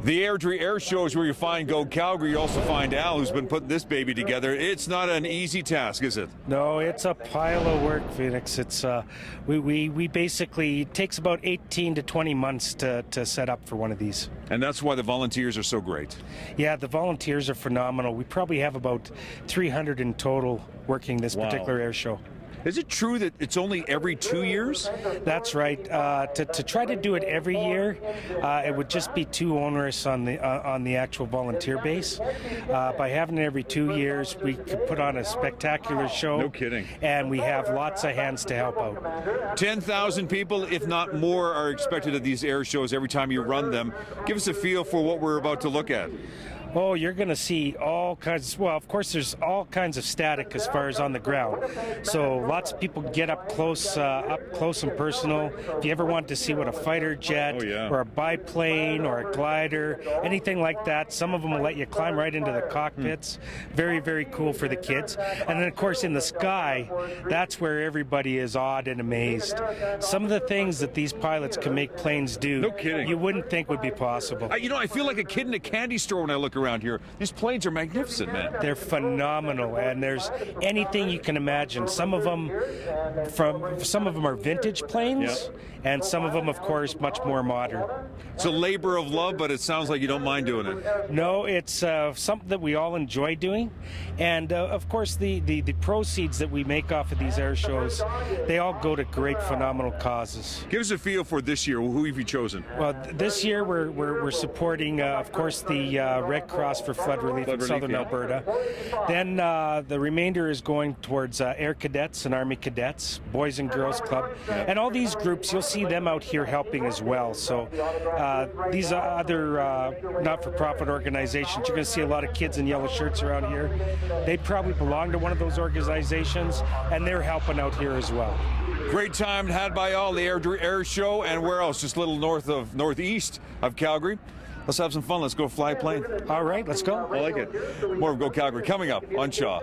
The Airdrie Air Show is where you find Go Calgary. You also find Al, who's been putting this baby together. It's not an easy task, is it? No, it's a pile of work, Phoenix. It's we basically it takes about 18 to 20 months to set up for one of these. And that's why the volunteers are so great. Yeah, the volunteers are phenomenal. We probably have about 300 in total working this particular air show. Is it true that it's only every 2 years? That's right. To try to do it every year, it would just be too onerous on the actual volunteer base. By having it every 2 years, we could put on a spectacular show. No kidding. And we have lots of hands to help out. 10,000 people, if not more, are expected at these air shows every time you run them. Give us a feel for what we're about to look at. Oh, you're going to see all kinds. Well, of course, there's all kinds of static as far as on the ground. So lots of people get up close and personal. If you ever want to see what a fighter jet or a biplane or a glider, anything like that, some of them will let you climb right into the cockpits. Very, very cool for the kids. And then, of course, in the sky, that's where everybody is awed and amazed. Some of the things that these pilots can make planes do, no kidding, you wouldn't think would be possible. I feel like a kid in a candy store when I look around here. These planes are magnificent, man. They're phenomenal, and there's anything you can imagine. Some of them are vintage planes, and some of them, of course, much more modern. It's a labor of love, but it sounds like you don't mind doing it. No, it's something that we all enjoy doing, and of course, the proceeds that we make off of these air shows, they all go to great, phenomenal causes. Give us a feel for this year. Who have you chosen? Well, this year we're supporting, of course, the Red Cross for flood relief in southern Alberta. Then the remainder is going towards Air Cadets and Army Cadets, Boys and Girls Club, and all these groups, you'll see them out here helping as well. So these other not-for-profit organizations, you're going to see a lot of kids in yellow shirts around here. They probably belong to one of those organizations, and they're helping out here as well. Great time had by all, the Airdrie Air Show, and where else? Just a little northeast of Calgary. Let's have some fun. Let's go fly a plane. All right, let's go. I like it. More of Go Calgary coming up on Shaw.